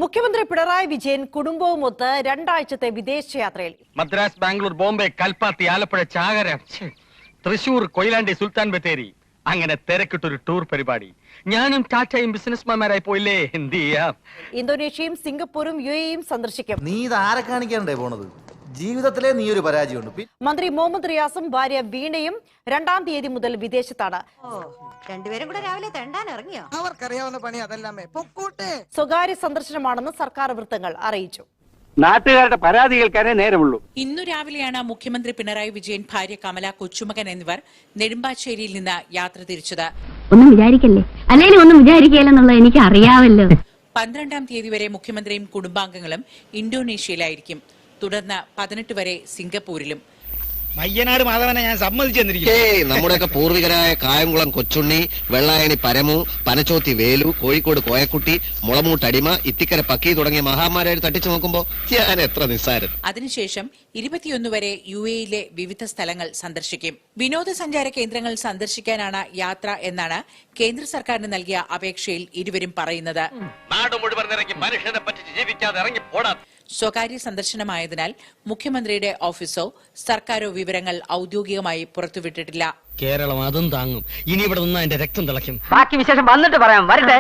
മുഖ്യമന്ത്രി പിണറായി വിജയൻ കുടുംബവുമൊത്ത് രണ്ടാഴ്ചത്തെ വിദേശയാത്രയിൽ. മദ്രാസ്, ബാംഗ്ലൂർ, ബോംബെ, കൽപ്പാത്തി, ആലപ്പുഴ, ചാകര, തൃശൂർ, കൊയിലാണ്ടി, സുൽത്താൻ ബത്തേരി, അങ്ങനെ തിരക്കിട്ടൊരു ടൂർ പരിപാടി. ഞാനും ടാറ്റയും ബിസിനസ്മാൻമാരായി പോയില്ലേ, എന്ത് ചെയ്യാം. ഇന്തോനേഷ്യയും സിംഗപ്പൂരും UAEയും സന്ദർശിക്കും. നീ ഇത് ആരെ കാണിക്കാണ്ടേ പോണത്? ജീവിതത്തിലെ നീ ഒരു പരാജയമുണ്ട്. മന്ത്രി മുഹമ്മദ് റിയാസും ഭാര്യ വീണയും 2-ാം തീയതി മുതൽ വിദേശത്താണ്. രണ്ടുപേരും കൂടെ രാവിലെ തെണ്ടാൻ ഇറങ്ങിയോ? അവർക്കറിയാവുന്ന പണി അതല്ലാമേ. പൊക്കോട്ടെ. സ്വകാര്യ സന്ദർശനമാണെന്ന് സർക്കാർ വൃത്തങ്ങൾ അറിയിച്ചു. നാട്ടുകാരുടെ പരാതി കേൾക്കാനേ നേരമുള്ളൂ. ഇന്നു രാവിലെയാണ് മുഖ്യമന്ത്രി പിണറായി വിജയൻ, ഭാര്യ കമല, കൊച്ചുമകൻ എന്നിവർ നെടുമ്പാശ്ശേരിയിൽ നിന്ന് യാത്ര തിരിച്ചത്. ഒന്നും വിചാരിക്കല്ലേ, അല്ലെങ്കിൽ ഒന്നും വിചാരിക്കില്ലെന്നുള്ളത് എനിക്ക് അറിയാമല്ലോ. 12-ാം തീയതി വരെ മുഖ്യമന്ത്രിയും കുടുംബാംഗങ്ങളും ഇന്തോനേഷ്യയിലായിരിക്കും. തുടർന്ന് 18 വരെ സിംഗപ്പൂരിലും. മയ്യനാട് മാധവനെ ഞാൻ സമ്മതിച്ചെന്നിരിക്കും. നമ്മുടെയൊക്കെ പൂർവികരായ കായംകുളം കൊച്ചുണ്ണി, വെള്ളായണി പരമു, പനച്ചോത്തി വേലു, കോഴിക്കോട് കോയക്കുട്ടി, മുളമൂട്ട് അടിമ, ഇത്തിക്കര പക്കി തുടങ്ങിയ മഹാന്മാരെ തട്ടിച്ചു നോക്കുമ്പോ ഞാൻ എത്ര നിസ്സാരം. അതിനുശേഷം 21 വരെ UAEയിലെ വിവിധ സ്ഥലങ്ങൾ സന്ദർശിക്കും. വിനോദസഞ്ചാര കേന്ദ്രങ്ങൾ സന്ദർശിക്കാനാണ് യാത്ര എന്നാണ് കേന്ദ്ര സർക്കാരിന് നൽകിയ അപേക്ഷയിൽ ഇരുവരും പറയുന്നത്. നാട് മുഴുവൻ ഇറങ്ങി മനുഷ്യനെ പറ്റിച്ച് ജീവിക്കാതെ ഇറങ്ങി പോടാ. സ്വകാര്യ സന്ദർശനമായതിനാൽ മുഖ്യമന്ത്രിയുടെ ഓഫീസോ സർക്കാരോ വിവരങ്ങൾ ഔദ്യോഗികമായി പുറത്തുവിട്ടിട്ടില്ല. കേരളം അതും താങ്ങും. ഇനി ഇവിടെ നിന്ന് എന്റെ രക്തം തിളയ്ക്കും. ബാക്കി വിശേഷം വന്നിട്ട് പറയാം. വരട്ടെ.